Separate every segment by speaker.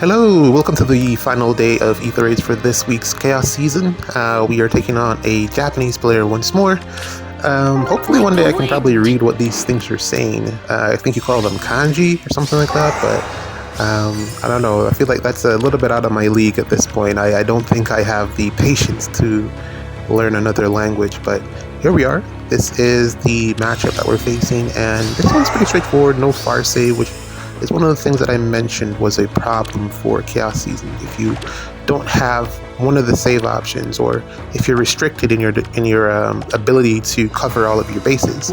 Speaker 1: Hello, welcome to the final day of Ether raids for this week's Chaos season. We are taking on a Japanese player once more. Hopefully one day I can probably read what these things are saying. I think you call them kanji or something like that, but I don't know. I feel like that's a little bit out of my league at this point. I don't think I have the patience to learn another language, but here we are. This is the matchup that we're facing, and this one's pretty straightforward, no farce, which is one of the things that I mentioned was a problem for Chaos Season. If you don't have one of the save options, or if you're restricted in your ability to cover all of your bases,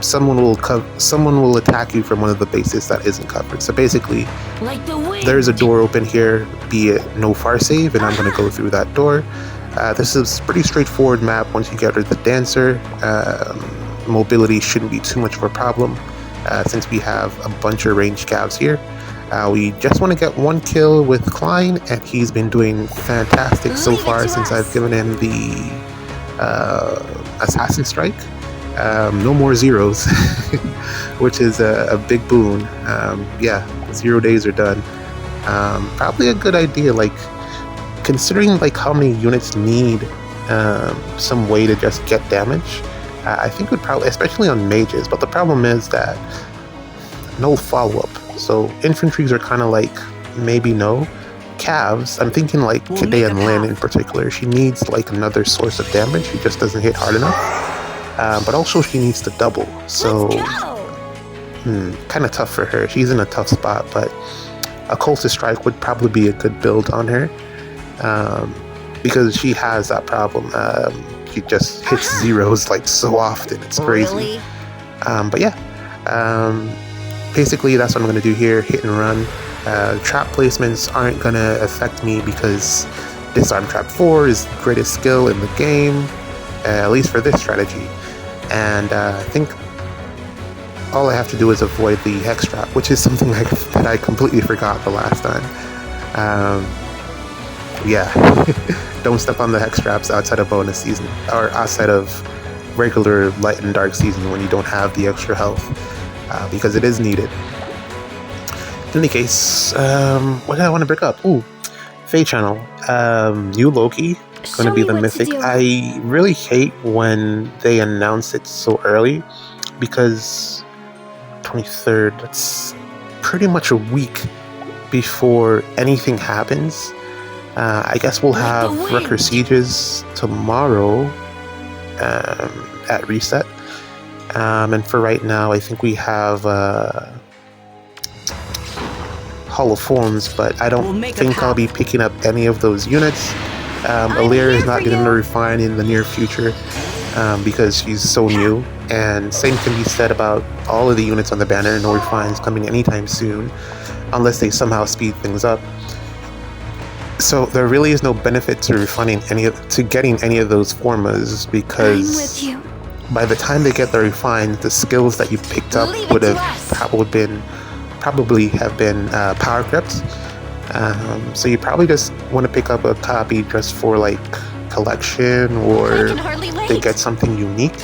Speaker 1: someone will attack you from one of the bases that isn't covered. So basically, there's a door open here, be it no far save, and I'm going to go through that door. This is a pretty straightforward map. Once you get rid of the dancer, mobility shouldn't be too much of a problem. Since we have a bunch of ranged calves here. We just want to get one kill with Klein, and he's been doing fantastic so far since I've given him the Assassin Strike. No more zeros, which is a big boon. Yeah, 0 days are done. Probably a good idea, like, considering like how many units need some way to just get damage. I think would probably, especially on mages, but the problem is that no follow-up. So infantries are kind of like maybe no. Calves, I'm thinking like Kade and Lin in particular. She needs like another source of damage. She just doesn't hit hard enough. But also she needs to double. So kind of tough for her. She's in a tough spot, but a Cultist Strike would probably be a good build on her because she has that problem. She just hits zeros like so often, it's crazy.
Speaker 2: Really?
Speaker 1: But yeah, basically that's what I'm going to do here, hit and run. Trap placements aren't going to affect me because Disarm Trap 4 is the greatest skill in the game, at least for this strategy. And I think all I have to do is avoid the Hex Trap, which is something that I completely forgot the last time. Yeah. Don't step on the hex traps outside of bonus season, or outside of regular light and dark season when you don't have the extra health, because it is needed. In any case, what did I want to bring up? Ooh, Fae Channel. New Loki, going to be the mythic. I really hate when they announce it so early, because 23rd, that's pretty much a week before anything happens. I guess we'll have Wrecker Sieges tomorrow at reset. And for right now, I think we have Hall of Forms, but I don't think I'll be picking up any of those units. Alir is not going to refine in the near future because she's so new. And same can be said about all of the units on the banner. No refines coming anytime soon, unless they somehow speed things up. So there really is no benefit to refining getting any of those formas, because by the time they get the refined, the skills that you picked up would have probably have been power crept. So you probably just want to pick up a copy just for like collection, or to get something unique.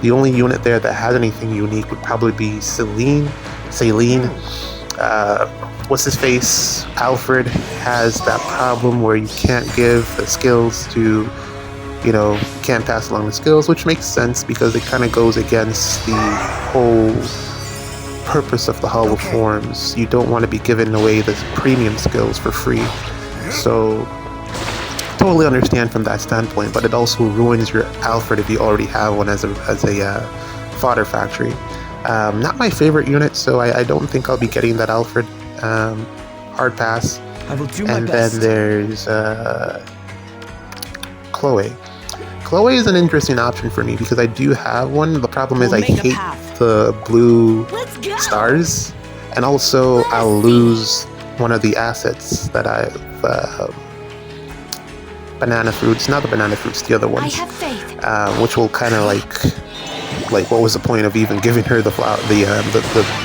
Speaker 1: The only unit there that has anything unique would probably be Celine. What's his face? Alfred has that problem where you can't give the skills to, can't pass along the skills, which makes sense because it kind of goes against the whole purpose of the Hall of Forms. You don't want to be giving away the premium skills for free. So, totally understand from that standpoint, but it also ruins your Alfred if you already have one as a fodder factory. Not my favorite unit, so I don't think I'll be getting that Alfred. Hard pass. And then there's Chloe. Chloe is an interesting option for me because I do have one. The problem is I hate the blue stars, and also I'll lose one of the assets that I've banana fruits, not the banana fruits, the other ones, which will kind of like what was the point of even giving her the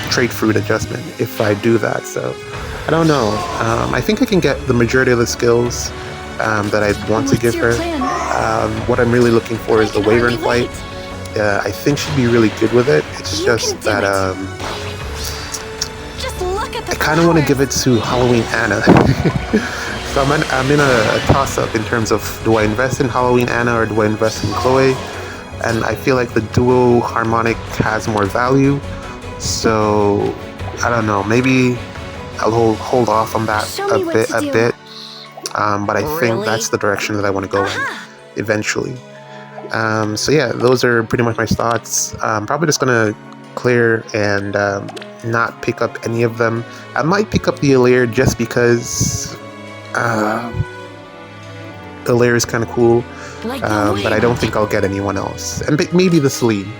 Speaker 1: trait fruit adjustment if I do that? So I don't know. I think I can get the majority of the skills that I want to give her. What I'm really looking for is the Wyvern Flight. I think she'd be really good with it. It's just that I kind of want to give it to Halloween Anna. So I'm in a toss-up in terms of, do I invest in Halloween Anna or do I invest in Chloe? And I feel like the duo harmonic has more value. So I don't know. Maybe I'll hold off on that a bit. But I think that's the direction that I want to go in eventually. So yeah, those are pretty much my thoughts. I'm probably just gonna clear and not pick up any of them. I might pick up the Ather just because the layer is kind of cool, but I don't think I'll get anyone else. And maybe the Celine,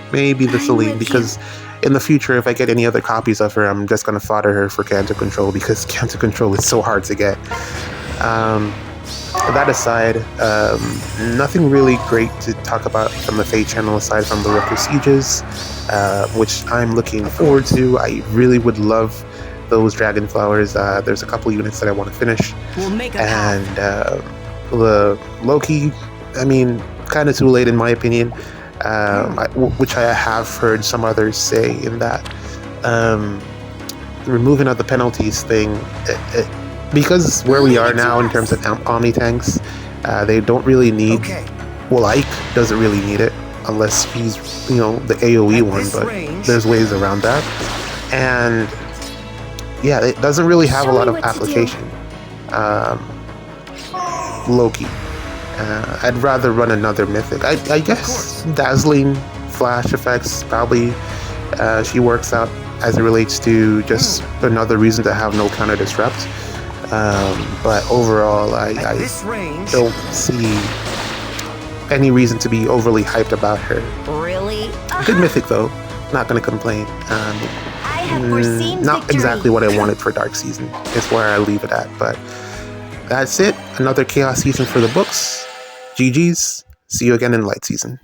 Speaker 1: because in the future, if I get any other copies of her, I'm just going to fodder her for Cancer Control, because Cancer Control is so hard to get. That aside, nothing really great to talk about from the Fate channel aside from the Rifter Sieges, which I'm looking forward to. I really would love those dragon flowers. There's a couple units that I want to finish, and the Loki, I mean, kind of too late in my opinion, which I have heard some others say in that removing of the penalties thing, because where we are now in terms of Omni tanks, they don't really need, well, Ike doesn't really need it unless he's, you know, the AoE one, but there's ways around that. And yeah, it doesn't really have a lot of application. Loki. I'd rather run another mythic. I guess dazzling flash effects probably she works out as it relates to just another reason to have no counter disrupt. But overall, I don't see any reason to be overly hyped about her.
Speaker 2: Really?
Speaker 1: Good mythic though. Not gonna complain. Not exactly what I wanted for Dark Season, is where I leave it at, but that's it. Another Chaos Season for the books. GG's. See you again in Light Season.